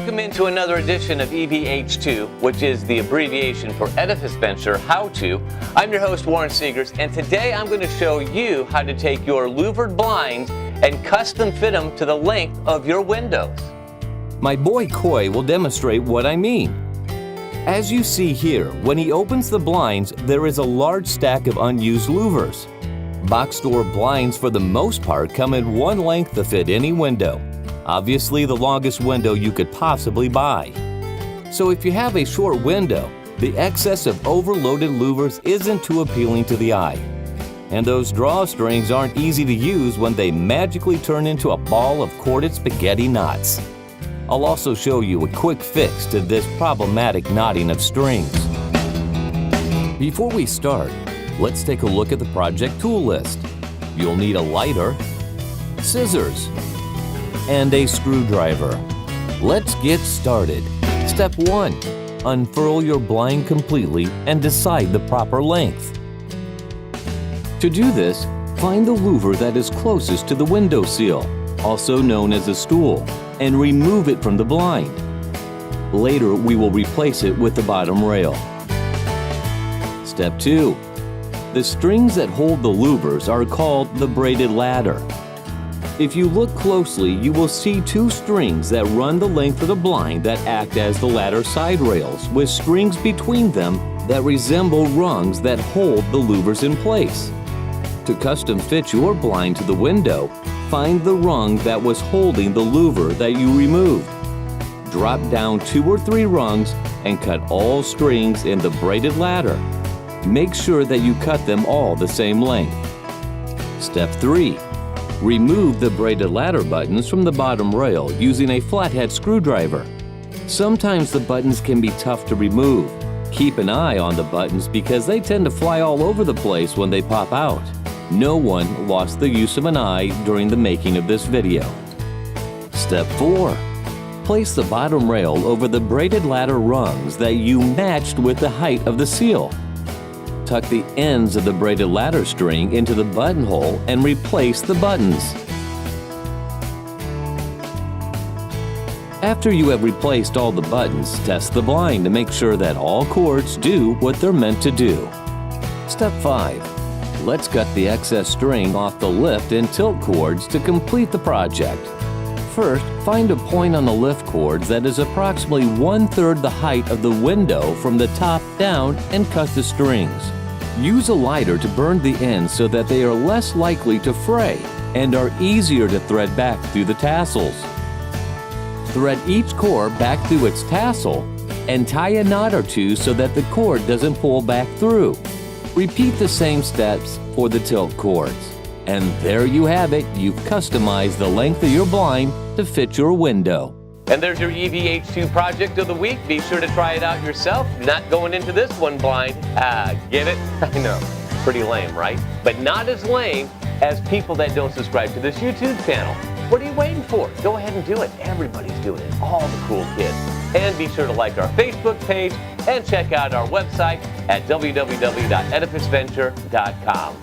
Welcome into another edition of EVH2, which is the abbreviation for Edifice Venture How-To. I'm your host, Warren Seegers, and today I'm going to show you how to take your louvered blinds and custom fit them to the length of your windows. My boy Coy will demonstrate what I mean. As you see here, when he opens the blinds, there is a large stack of unused louvers. Box store blinds for the most part come in one length to fit any window. Obviously the longest window you could possibly buy. So if you have a short window, the excess of overloaded louvers isn't too appealing to the eye. And those drawstrings aren't easy to use when they magically turn into a ball of corded spaghetti knots. I'll also show you a quick fix to this problematic knotting of strings. Before we start, let's take a look at the project tool list. You'll need a lighter, scissors, and a screwdriver. Let's get started. Step 1. Unfurl your blind completely and decide the proper length. To do this, find the louver that is closest to the window sill, also known as a stool, and remove it from the blind. Later, we will replace it with the bottom rail. Step 2. The strings that hold the louvers are called the braided ladder. If you look closely, you will see two strings that run the length of the blind that act as the ladder side rails, with strings between them that resemble rungs that hold the louvers in place. To custom fit your blind to the window, find the rung that was holding the louver that you removed. Drop down 2 or 3 rungs and cut all strings in the braided ladder. Make sure that you cut them all the same length. Step 3. Remove the braided ladder buttons from the bottom rail using a flathead screwdriver. Sometimes the buttons can be tough to remove. Keep an eye on the buttons because they tend to fly all over the place when they pop out. No one lost the use of an eye during the making of this video. Step 4. Place the bottom rail over the braided ladder rungs that you matched with the height of the seal. Tuck the ends of the braided ladder string into the buttonhole and replace the buttons. After you have replaced all the buttons, test the blind to make sure that all cords do what they're meant to do. Step 5. Let's cut the excess string off the lift and tilt cords to complete the project. First, find a point on the lift cords that is approximately 1/3 the height of the window from the top down and cut the strings. Use a lighter to burn the ends so that they are less likely to fray and are easier to thread back through the tassels. Thread each cord back through its tassel and tie a knot or two so that the cord doesn't pull back through. Repeat the same steps for the tilt cords. And there you have it. You've customized the length of your blind to fit your window. And there's your EVH2 project of the week. Be sure to try it out yourself. Not going into this one blind. Get it? I know. Pretty lame, right? But not as lame as people that don't subscribe to this YouTube channel. What are you waiting for? Go ahead and do it. Everybody's doing it. All the cool kids. And be sure to like our Facebook page and check out our website at www.edificeventure.com.